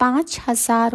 5000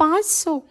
500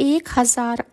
1000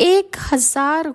1000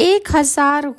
1000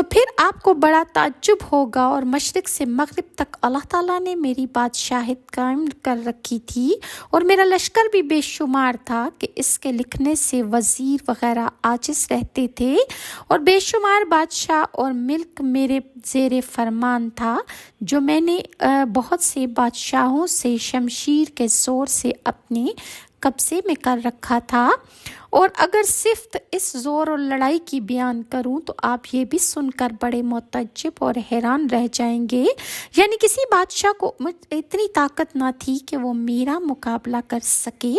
تو پھر آپ کو بڑا تعجب ہوگا، اور مشرق سے مغرب تک اللہ تعالیٰ نے میری بادشاہت قائم کر رکھی تھی، اور میرا لشکر بھی بے شمار تھا کہ اس کے لکھنے سے وزیر وغیرہ عاجز رہتے تھے، اور بے شمار بادشاہ اور ملک میرے زیر فرمان تھا، جو میں نے بہت سے بادشاہوں سے شمشیر کے زور سے اپنے قبضے میں کر رکھا تھا۔ اور اگر صرف اس زور اور لڑائی کی بیان کروں تو آپ یہ بھی سن کر بڑے متعجب اور حیران رہ جائیں گے، یعنی کسی بادشاہ کو اتنی طاقت نہ تھی کہ وہ میرا مقابلہ کر سکے۔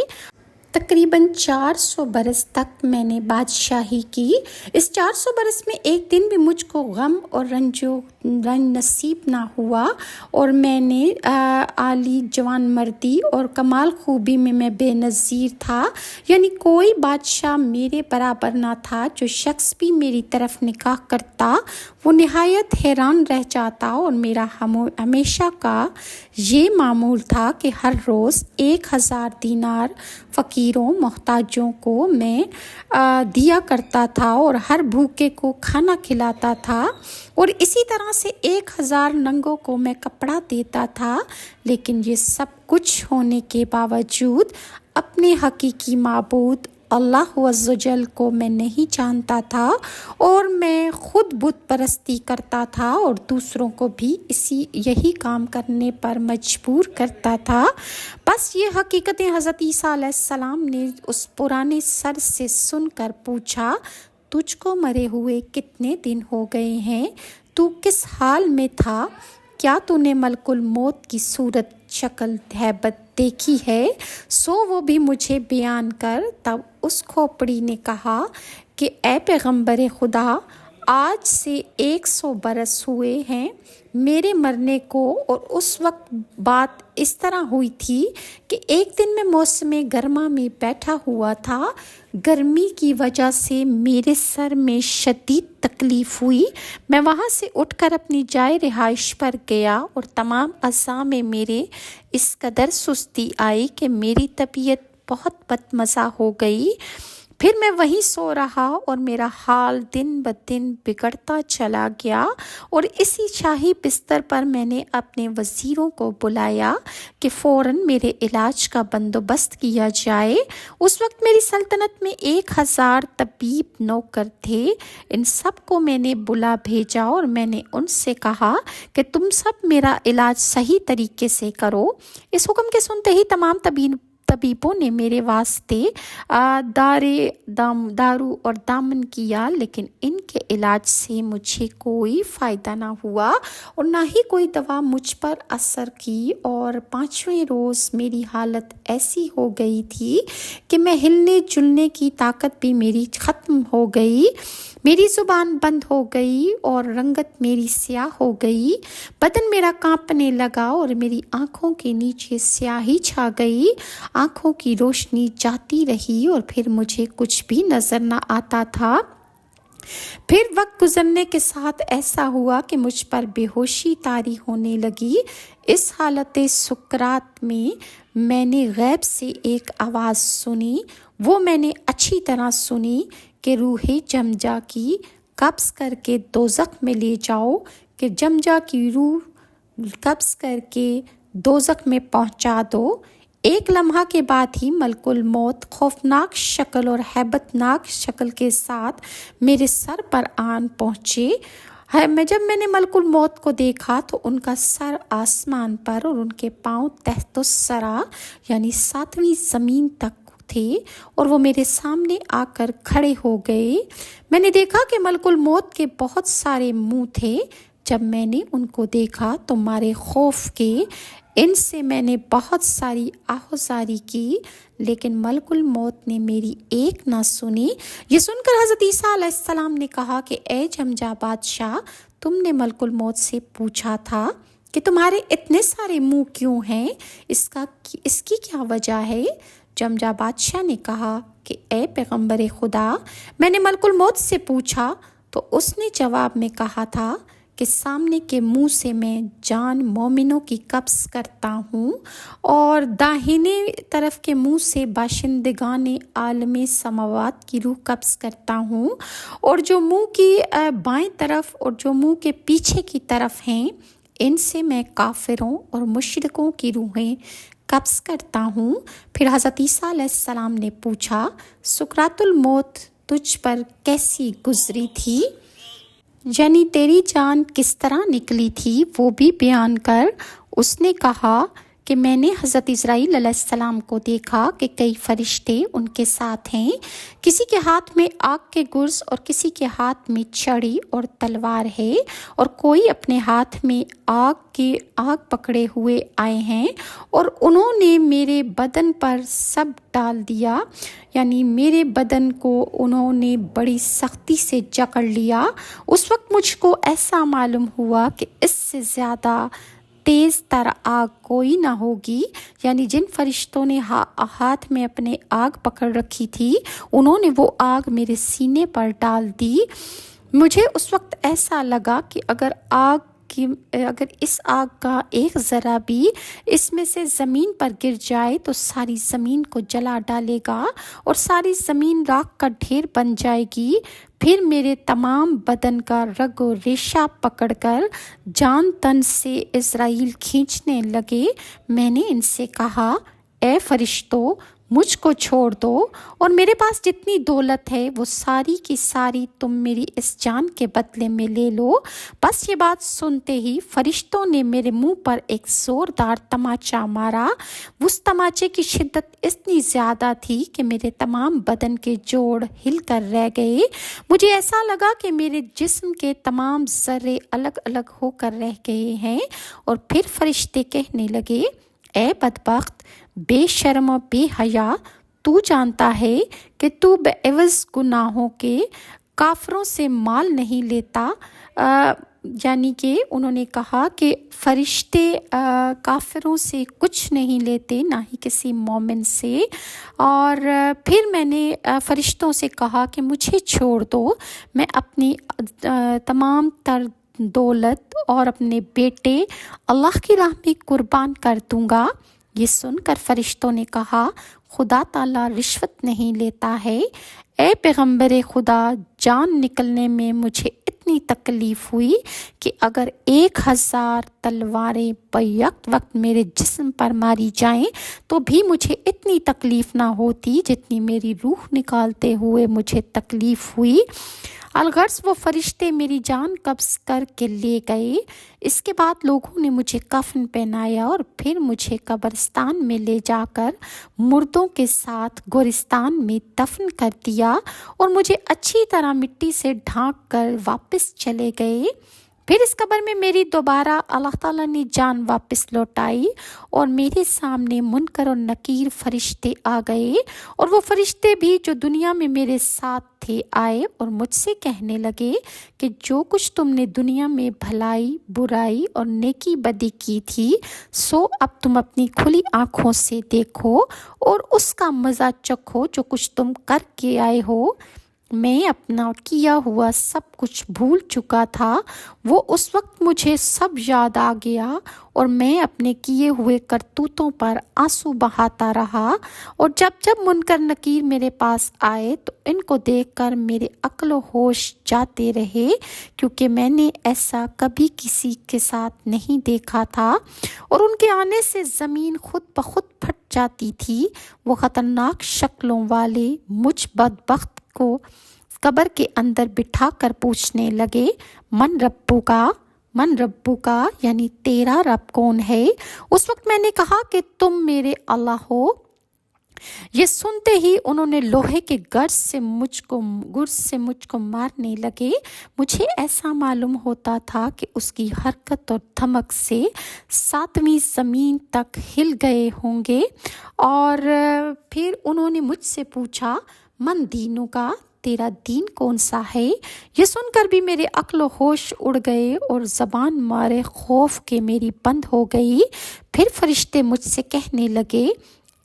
تقریباً 400 برس تک میں نے بادشاہی کی۔ اس 400 برس میں ایک دن بھی مجھ کو غم اور رنج نصیب نہ ہوا، اور میں نے عالی جوان مردی اور کمال خوبی میں بے نظیر تھا، یعنی کوئی بادشاہ میرے برابر نہ تھا۔ جو شخص بھی میری طرف نگاہ کرتا وہ نہایت حیران رہ جاتا، اور میرا ہمیشہ کا یہ معمول تھا کہ ہر روز 1000 دینار فقیروں محتاجوں کو میں دیا کرتا تھا، اور ہر بھوکے کو کھانا کھلاتا تھا، اور اسی طرح سے 1000 ننگوں کو میں کپڑا دیتا تھا۔ لیکن یہ سب کچھ ہونے کے باوجود اپنے حقیقی معبود اللہ عز و جل کو میں نہیں جانتا تھا، اور میں خود بت پرستی کرتا تھا اور دوسروں کو بھی یہی کام کرنے پر مجبور کرتا تھا۔ بس یہ حقیقتیں حضرت عیسیٰ علیہ السلام نے اس پرانے سر سے سن کر پوچھا، تجھ کو مرے ہوئے کتنے دن ہو گئے ہیں؟ تو کس حال میں تھا؟ کیا تو نے ملک الموت کی صورت شکل ہیبت دیکھی ہے؟ سو وہ بھی مجھے بیان کر۔ تب اس کھوپڑی نے کہا کہ اے پیغمبر خدا، آج سے 100 برس ہوئے ہیں میرے مرنے کو، اور اس وقت بات اس طرح ہوئی تھی کہ ایک دن میں موسم گرما میں بیٹھا ہوا تھا، گرمی کی وجہ سے میرے سر میں شدید تکلیف ہوئی، میں وہاں سے اٹھ کر اپنی جائے رہائش پر گیا، اور تمام اعضاء میں میرے اس قدر سستی آئی کہ میری طبیعت بہت بدمزہ ہو گئی۔ پھر میں وہیں سو رہا، اور میرا حال دن بدن بگڑتا چلا گیا، اور اسی شاہی بستر پر میں نے اپنے وزیروں کو بلایا کہ فوراً میرے علاج کا بندوبست کیا جائے۔ اس وقت میری سلطنت میں 1000 طبیب نوکر تھے، ان سب کو میں نے بلا بھیجا، اور میں نے ان سے کہا کہ تم سب میرا علاج صحیح طریقے سے کرو۔ اس حکم کے سنتے ہی تمام طبیبوں نے میرے واسطے دارو اور دامن کیا، لیکن ان کے علاج سے مجھے کوئی فائدہ نہ ہوا، اور نہ ہی کوئی دوا مجھ پر اثر کی، اور 5ویں روز میری حالت ایسی ہو گئی تھی کہ میں ہلنے جلنے کی طاقت بھی میری ختم ہو گئی، میری زبان بند ہو گئی، اور رنگت میری سیاہ ہو گئی، بدن میرا کانپنے لگا، اور میری آنکھوں کے نیچے سیاہی چھا گئی، آنکھوں کی روشنی جاتی رہی، اور پھر مجھے کچھ بھی نظر نہ آتا تھا۔ پھر وقت گزرنے کے ساتھ ایسا ہوا کہ مجھ پر بے ہوشی طاری ہونے لگی۔ اس حالت سکرات میں نے غیب سے ایک آواز سنی، وہ میں نے اچھی طرح سنی کہ روح جمجا کی قبض کر کے دوزخ میں لے جاؤ، کہ جمجا کی روح قبض کر کے دوزخ میں پہنچا دو۔ ایک لمحہ کے بعد ہی ملک الموت خوفناک شکل اور ہیبت ناک شکل کے ساتھ میرے سر پر آن پہنچے۔ جب میں نے ملک الموت کو دیکھا تو ان کا سر آسمان پر اور ان کے پاؤں تحت الثری یعنی 7ویں زمین تک تھے، اور وہ میرے سامنے آ کر کھڑے ہو گئے۔ میں نے دیکھا کہ ملک الموت کے بہت سارے منہ تھے۔ جب میں نے ان کو دیکھا تو مارے خوف کے ان سے میں نے بہت ساری آہوزاری کی، لیکن ملک الموت نے میری ایک نہ سنی۔ یہ سن کر حضرت عیسیٰ علیہ السلام نے کہا کہ اے جمجا بادشاہ، تم نے ملک الموت سے پوچھا تھا کہ تمہارے اتنے سارے منہ کیوں ہیں، اس کی کیا وجہ ہے؟ جمجا بادشاہ نے کہا کہ اے پیغمبر خدا، میں نے ملک الموت سے پوچھا تو اس نے جواب میں کہا تھا کہ سامنے کے منہ سے میں جان مومنوں کی قبض کرتا ہوں اور داہنے طرف کے منہ سے باشندگان عالم سماوات کی روح قبض کرتا ہوں، اور جو منہ کی بائیں طرف اور جو منہ کے پیچھے کی طرف ہیں ان سے میں کافروں اور مشرکوں کی روحیں قبض کرتا ہوں۔ پھر حضرت عیسیٰ علیہ السلام نے پوچھا، سکرات الموت تجھ پر کیسی گزری تھی؟ یعنی تیری جان کس طرح نکلی تھی وہ بھی بیان کر۔ اس نے کہا کہ میں نے حضرت اسرائیل علیہ السلام کو دیکھا کہ کئی فرشتے ان کے ساتھ ہیں، کسی کے ہاتھ میں آگ کے گرز اور کسی کے ہاتھ میں چھڑی اور تلوار ہے، اور کوئی اپنے ہاتھ میں آگ پکڑے ہوئے آئے ہیں، اور انہوں نے میرے بدن پر سب ڈال دیا، یعنی میرے بدن کو انہوں نے بڑی سختی سے جکڑ لیا۔ اس وقت مجھ کو ایسا معلوم ہوا کہ اس سے زیادہ تیز تر آگ کوئی نہ ہوگی، یعنی جن فرشتوں نے ہاتھ میں اپنے آگ پکڑ رکھی تھی انہوں نے وہ آگ میرے سینے پر ڈال دی۔ مجھے اس وقت ایسا لگا کہ اگر اس آگ کا ایک ذرہ بھی اس میں سے زمین پر گر جائے تو ساری زمین کو جلا ڈالے گا اور ساری زمین راکھ کا ڈھیر بن جائے گی۔ پھر میرے تمام بدن کا رگ و ریشہ پکڑ کر جان تن سے اسرائیل کھینچنے لگے۔ میں نے ان سے کہا، اے فرشتوں، مجھ کو چھوڑ دو اور میرے پاس جتنی دولت ہے وہ ساری کی ساری تم میری اس جان کے بدلے میں لے لو۔ بس یہ بات سنتے ہی فرشتوں نے میرے منہ پر ایک زوردار تماچا مارا۔ اس تماچے کی شدت اتنی زیادہ تھی کہ میرے تمام بدن کے جوڑ ہل کر رہ گئے۔ مجھے ایسا لگا کہ میرے جسم کے تمام ذرے الگ الگ ہو کر رہ گئے ہیں، اور پھر فرشتے کہنے لگے، اے بدبخت، بے شرم و بے حیا، تو جانتا ہے کہ تو بعوض گناہوں کے کافروں سے مال نہیں لیتا۔ یعنی کہ انہوں نے کہا کہ فرشتے کافروں سے کچھ نہیں لیتے، نہ ہی کسی مومن سے۔ اور پھر میں نے فرشتوں سے کہا کہ مجھے چھوڑ دو، میں اپنی تمام تر دولت اور اپنے بیٹے اللہ کی راہ میں قربان کر دوں گا۔ یہ سن کر فرشتوں نے کہا، خدا تعالیٰ رشوت نہیں لیتا ہے۔ اے پیغمبر خدا، جان نکلنے میں مجھے اتنی تکلیف ہوئی کہ اگر 1000 تلواریں بیک وقت میرے جسم پر ماری جائیں تو بھی مجھے اتنی تکلیف نہ ہوتی جتنی میری روح نکالتے ہوئے مجھے تکلیف ہوئی۔ الغرض وہ فرشتے میری جان قبض کر کے لے گئے۔ اس کے بعد لوگوں نے مجھے کفن پہنایا اور پھر مجھے قبرستان میں لے جا کر مردوں کے ساتھ گورستان میں دفن کر دیا، اور مجھے اچھی طرح مٹی سے ڈھانک کر واپس چلے گئے۔ پھر اس قبر میں میری دوبارہ اللہ تعالیٰ نے جان واپس لوٹائی، اور میرے سامنے منکر اور نکیر فرشتے آ گئے، اور وہ فرشتے بھی جو دنیا میں میرے ساتھ تھے آئے اور مجھ سے کہنے لگے کہ جو کچھ تم نے دنیا میں بھلائی، برائی اور نیکی بدی کی تھی سو اب تم اپنی کھلی آنکھوں سے دیکھو اور اس کا مزہ چکھو جو کچھ تم کر کے آئے ہو۔ میں اپنا کیا ہوا سب کچھ بھول چکا تھا، وہ اس وقت مجھے سب یاد آ گیا، اور میں اپنے کیے ہوئے کرتوتوں پر آنسو بہاتا رہا، اور جب منکر نکیر میرے پاس آئے تو ان کو دیکھ کر میرے عقل و ہوش جاتے رہے، کیونکہ میں نے ایسا کبھی کسی کے ساتھ نہیں دیکھا تھا، اور ان کے آنے سے زمین خود بخود پھٹ جاتی تھی۔ وہ خطرناک شکلوں والے مجھ بدبخت کو قبر کے اندر بٹھا کر پوچھنے لگے، من ربو کا یعنی تیرا رب کون ہے؟ اس وقت میں نے کہا کہ تم میرے اللہ ہو۔ یہ سنتے ہی انہوں نے لوہے کے گرز سے مجھ کو مارنے لگے۔ مجھے ایسا معلوم ہوتا تھا کہ اس کی حرکت اور دھمک سے 7ویں زمین تک ہل گئے ہوں گے۔ اور پھر انہوں نے مجھ سے پوچھا، من دینوں کا، تیرا دین کون سا ہے؟ یہ سن کر بھی میرے عقل و ہوش اڑ گئے اور زبان مارے خوف کے میری بند ہو گئی۔ پھر فرشتے مجھ سے کہنے لگے،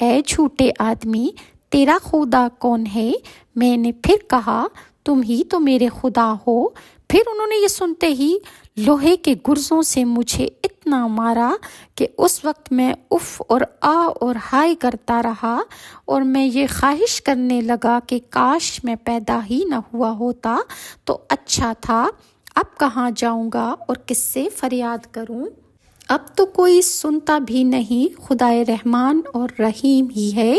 اے جھوٹے آدمی، تیرا خدا کون ہے؟ میں نے پھر کہا، تم ہی تو میرے خدا ہو۔ پھر انہوں نے یہ سنتے ہی لوہے کے گرزوں سے مجھے اتنا مارا کہ اس وقت میں اف اور آ اور ہائے کرتا رہا، اور میں یہ خواہش کرنے لگا کہ کاش میں پیدا ہی نہ ہوا ہوتا تو اچھا تھا۔ اب کہاں جاؤں گا اور کس سے فریاد کروں؟ اب تو کوئی سنتا بھی نہیں، خدائے رحمان اور رحیم ہی ہے،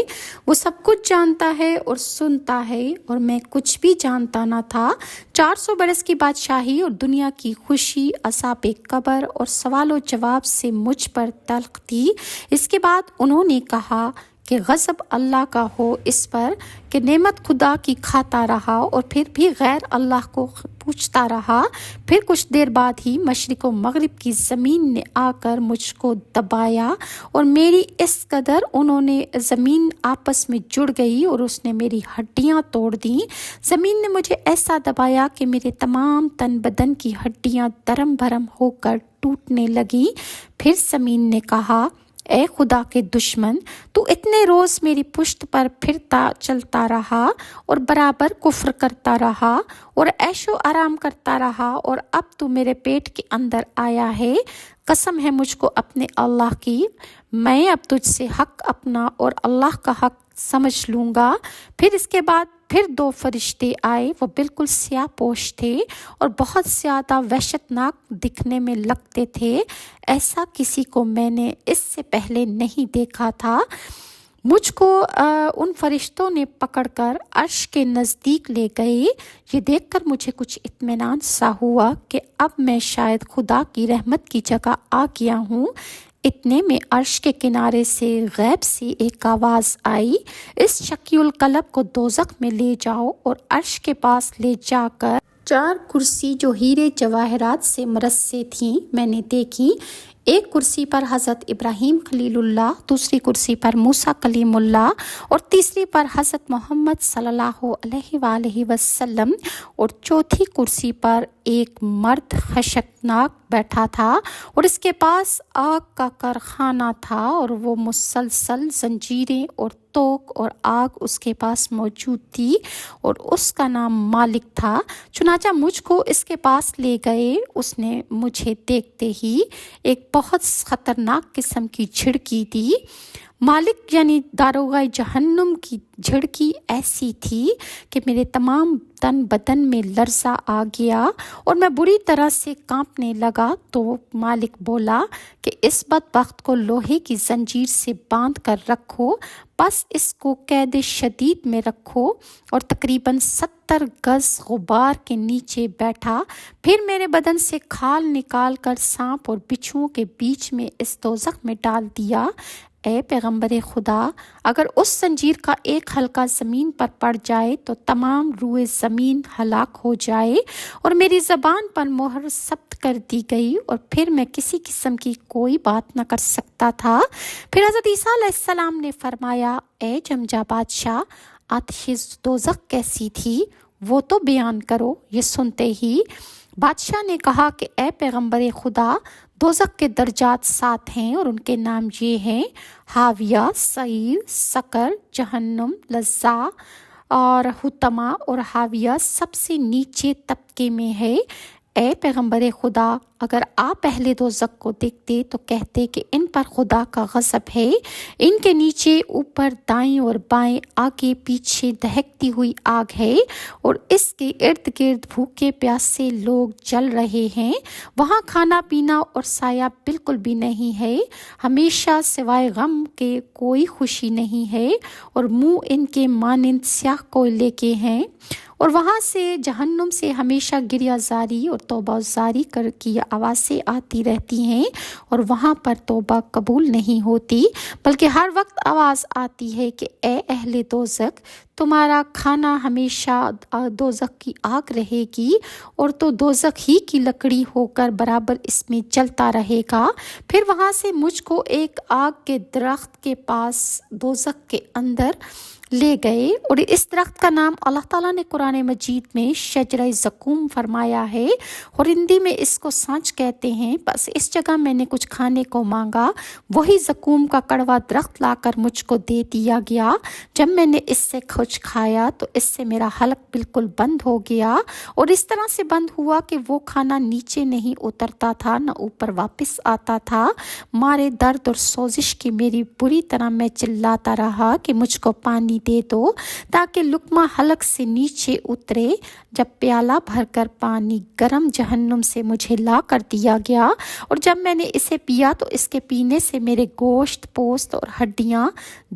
وہ سب کچھ جانتا ہے اور سنتا ہے، اور میں کچھ بھی جانتا نہ تھا۔ 400 برس کی بادشاہی اور دنیا کی خوشی عذاب قبر اور سوال و جواب سے مجھ پر تلخ تھی۔ اس کے بعد انہوں نے کہا کہ غضب اللہ کا ہو اس پر کہ نعمت خدا کی کھاتا رہا اور پھر بھی غیر اللہ کو پوچھتا رہا۔ پھر کچھ دیر بعد ہی مشرق و مغرب کی زمین نے آ کر مجھ کو دبایا، اور میری اس قدر انہوں نے زمین آپس میں جڑ گئی اور اس نے میری ہڈیاں توڑ دیں۔ زمین نے مجھے ایسا دبایا کہ میرے تمام تن بدن کی ہڈیاں درم بھرم ہو کر ٹوٹنے لگیں۔ پھر زمین نے کہا، اے خدا کے دشمن، تو اتنے روز میری پشت پر پھرتا چلتا رہا اور برابر کفر کرتا رہا اور عیش و آرام کرتا رہا، اور اب تو میرے پیٹ کے اندر آیا ہے۔ قسم ہے مجھ کو اپنے اللہ کی، میں اب تجھ سے حق اپنا اور اللہ کا حق سمجھ لوں گا۔ پھر اس کے بعد پھر 2 فرشتے آئے، وہ بالکل سیاہ پوش تھے اور بہت زیادہ وحشت ناک دکھنے میں لگتے تھے، ایسا کسی کو میں نے اس سے پہلے نہیں دیکھا تھا۔ مجھ کو ان فرشتوں نے پکڑ کر عرش کے نزدیک لے گئے۔ یہ دیکھ کر مجھے کچھ اطمینان سا ہوا کہ اب میں شاید خدا کی رحمت کی جگہ آ گیا ہوں۔ اتنے میں عرش کے کنارے سے غیب سے ایک آواز آئی، اس شقی القلب کو دوزخ میں لے جاؤ اور عرش کے پاس لے جا کر 4 کرسی جو ہیرے جواہرات سے مرصع تھیں میں نے دیکھی۔ ایک کرسی پر حضرت ابراہیم خلیل اللہ، دوسری کرسی پر موسیٰ کلیم اللہ، اور تیسری پر حضرت محمد صلی اللہ علیہ وآلہ وسلم، اور چوتھی کرسی پر ایک مرد خشناک بیٹھا تھا، اور اس کے پاس آگ کا کارخانہ تھا، اور وہ مسلسل زنجیریں اور توق اور آگ اس کے پاس موجود تھی، اور اس کا نام مالک تھا۔ چنانچہ مجھ کو اس کے پاس لے گئے۔ اس نے مجھے دیکھتے ہی ایک بہت خطرناک قسم کی جھڑکی دی۔ مالک یعنی داروغہ جہنم کی جھڑکی ایسی تھی کہ میرے تمام تن بدن میں لرزہ آ گیا اور میں بری طرح سے کانپنے لگا۔ تو مالک بولا کہ اس بدبخت کو لوہے کی زنجیر سے باندھ کر رکھو، بس اس کو قید شدید میں رکھو، اور تقریباً 70 گز غبار کے نیچے بیٹھا۔ پھر میرے بدن سے کھال نکال کر سانپ اور بچھوؤں کے بیچ میں اس دوزخ میں ڈال دیا۔ اے پیغمبر خدا، اگر اس زنجیر کا ایک حلقہ زمین پر پڑ جائے تو تمام روئے زمین ہلاک ہو جائے، اور میری زبان پر مہر ثبت کر دی گئی، اور پھر میں کسی قسم کی کوئی بات نہ کر سکتا تھا۔ پھر حضرت عیسیٰ علیہ السلام نے فرمایا، اے جمجا بادشاہ، آتش دوزخ کیسی تھی وہ تو بیان کرو۔ یہ سنتے ہی بادشاہ نے کہا کہ اے پیغمبر خدا، دوزخ کے درجات 7 ہیں، اور ان کے نام یہ ہیں: حاویہ، سعیر، سقر، جہنم، لظہ اور حطمہ، اور حاویہ سب سے نیچے طبقے میں ہے۔ اے پیغمبر خدا، اگر آپ پہلے دوزخ کو دیکھتے تو کہتے کہ ان پر خدا کا غضب ہے، ان کے نیچے، اوپر، دائیں اور بائیں، آگے پیچھے دہکتی ہوئی آگ ہے، اور اس کے ارد گرد بھوکے پیاسے لوگ جل رہے ہیں۔ وہاں کھانا پینا اور سایہ بالکل بھی نہیں ہے، ہمیشہ سوائے غم کے کوئی خوشی نہیں ہے، اور منہ ان کے مانند سیاہ کوئلے کے ہیں، اور وہاں سے جہنم سے ہمیشہ گریہ زاری اور توبہ زاری کر کی آوازیں آتی رہتی ہیں، اور وہاں پر توبہ قبول نہیں ہوتی، بلکہ ہر وقت آواز آتی ہے کہ اے اہل دوزخ، تمہارا کھانا ہمیشہ دوزخ کی آگ رہے گی، اور تو دوزخ ہی کی لکڑی ہو کر برابر اس میں جلتا رہے گا۔ پھر وہاں سے مجھ کو ایک آگ کے درخت کے پاس دوزخ کے اندر لے گئے۔ اور اس درخت کا نام اللہ تعالیٰ نے قرآن مجید میں شجرہ زقوم فرمایا ہے، اور ہندی میں اس کو سانچ کہتے ہیں۔ بس اس جگہ میں نے کچھ کھانے کو مانگا، وہی زقوم کا کڑوا درخت لا کر مجھ کو دے دیا گیا۔ جب میں نے اس سے کچھ کھایا تو اس سے میرا حلق بالکل بند ہو گیا، اور اس طرح سے بند ہوا کہ وہ کھانا نیچے نہیں اترتا تھا نہ اوپر واپس آتا تھا۔ مارے درد اور سوزش کی میری بری طرح میں چلاتا رہا کہ مجھ کو پانی دے دو تاکہ لقمہ حلق سے نیچے اترے۔ جب پیالہ بھر کر پانی گرم جہنم سے مجھے لا کر دیا گیا، اور جب میں نے اسے پیا تو اس کے پینے سے میرے گوشت، پوست اور ہڈیاں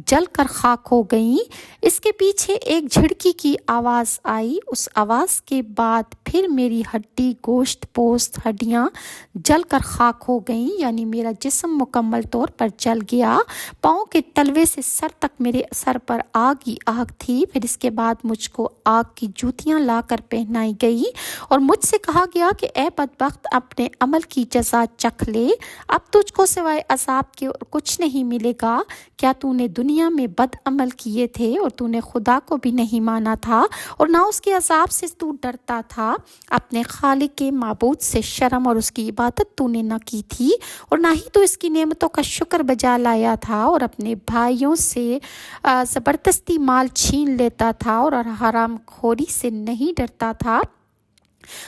جل کر خاک ہو گئیں۔ اس کے پیچھے ایک جھڑکی کی آواز آئی، اس آواز کے بعد پھر میری ہڈی، گوشت، پوست، ہڈیاں جل کر خاک ہو گئیں، یعنی میرا جسم مکمل طور پر جل گیا۔ پاؤں کے تلوے سے سر تک میرے سر پر آگ ہی آگ تھی۔ پھر اس کے بعد مجھ کو آگ کی جوتیاں لا کر پہنائی گئی، اور مجھ سے کہا گیا کہ اے بدبخت، اپنے عمل کی جزا چکھ لے، اب تجھ کو سوائے عذاب کے اور کچھ نہیں ملے گا۔ کیا تو نے دنیا میں بد عمل کیے تھے اور تو نے خدا کو بھی نہیں مانا تھا، اور نہ اس کے عذاب سے تو ڈرتا تھا؟ اپنے خالق کے معبود سے شرم اور اس کی عبادت تو نے نہ کی تھی، اور نہ ہی تو اس کی نعمتوں کا شکر بجا لایا تھا، اور اپنے بھائیوں سے زبردستی مال چھین لیتا تھا، اور حرام خوری سے نہیں ڈرتا تھا،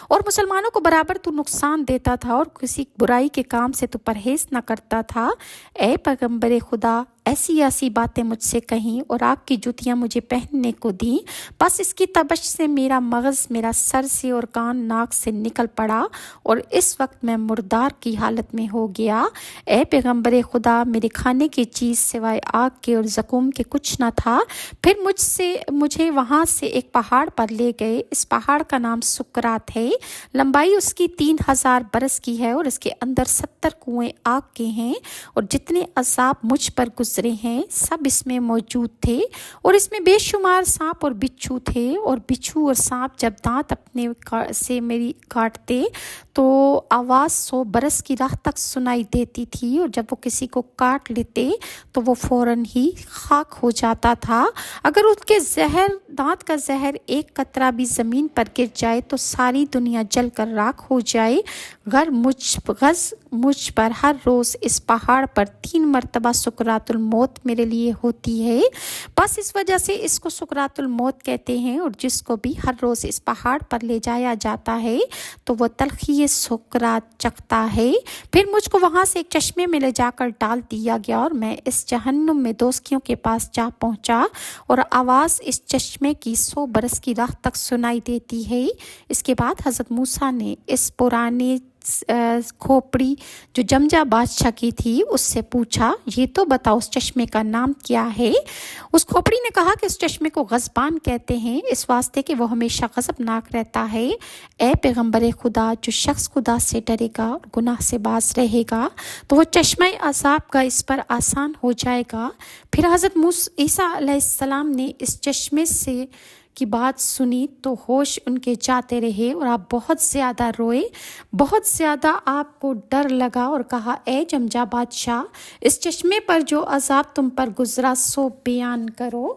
اور مسلمانوں کو برابر تو نقصان دیتا تھا، اور کسی برائی کے کام سے تو پرہیز نہ کرتا تھا۔ اے پیغمبر خدا، ایسی باتیں مجھ سے کہیں اور آگ کی جوتیاں مجھے پہننے کو دیں، بس اس کی تبش سے میرا مغز میرا سر سے اور کان ناک سے نکل پڑا، اور اس وقت میں مردار کی حالت میں ہو گیا۔ اے پیغمبر خدا، میرے کھانے کی چیز سوائے آگ کے اور زقوم کے کچھ نہ تھا۔ پھر مجھے وہاں سے ایک پہاڑ پر لے گئے۔ اس پہاڑ کا نام سکرات ہے، لمبائی اس کی 3000 برس کی ہے، اور اس کے اندر 70 کنویں آگ کے ہیں، اور جتنے عذاب مجھ پر گزرے ہیں سب اس میں موجود تھے، اور اس میں بے شمار سانپ اور بچھو تھے، اور بچھو اور سانپ جب دانت اپنے سے میری کاٹتے تو آواز 100 برس کی راہ تک سنائی دیتی تھی، اور جب وہ کسی کو کاٹ لیتے تو وہ فوراً ہی خاک ہو جاتا تھا۔ اگر ان کے دانت کا زہر ایک قطرہ بھی زمین پر گر جائے تو ساری دنیا جل کر راکھ ہو جائے۔ مجھ پر ہر روز اس پہاڑ پر 3 مرتبہ سکرات الموت میرے لیے ہوتی ہے، بس اس وجہ سے اس کو سکرات الموت کہتے ہیں، اور جس کو بھی ہر روز اس پہاڑ پر لے جایا جاتا ہے تو وہ تلخی سکرات چکھتا ہے۔ پھر مجھ کو وہاں سے ایک چشمے میں لے جا کر ڈال دیا گیا، اور میں اس جہنم میں دوزخیوں کے پاس جا پہنچا، اور آواز اس چشمے کی 100 برس کی راہ تک سنائی دیتی ہے۔ اس کے بعد حضرت موسیٰ نے اس پرانے کھوپڑی جو جمجا بادشاہ کی تھی اس سے پوچھا، یہ تو بتاؤ اس چشمے کا نام کیا ہے؟ اس کھوپڑی نے کہا کہ اس چشمے کو غضبان کہتے ہیں، اس واسطے کہ وہ ہمیشہ غضبناک رہتا ہے۔ اے پیغمبر خدا، جو شخص خدا سے ڈرے گا اور گناہ سے باز رہے گا تو وہ چشمہ عذاب کا اس پر آسان ہو جائے گا۔ پھر حضرت عیسیٰ علیہ السلام نے اس چشمے سے کی بات سنی تو ہوش ان کے جاتے رہے، اور آپ بہت زیادہ روئے، بہت زیادہ آپ کو ڈر لگا، اور کہا، اے جمجا بادشاہ، اس چشمے پر جو عذاب تم پر گزرا سو بیان کرو۔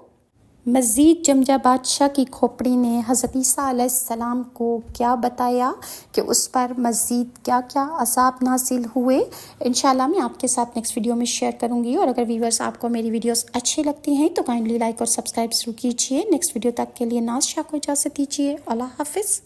مزید جمجا بادشاہ کی کھوپڑی نے حضرت عیسیٰ علیہ السلام کو کیا بتایا کہ اس پر مزید کیا کیا عذاب نازل ہوئے، انشاءاللہ میں آپ کے ساتھ نیکسٹ ویڈیو میں شیئر کروں گی۔ اور اگر ویورز آپ کو میری ویڈیوز اچھی لگتی ہیں تو کائنڈلی لائک اور سبسکرائب ضرور کیجیے۔ نیکسٹ ویڈیو تک کے لیے ناز شاہ کو اجازت دیجیے۔ اللہ حافظ۔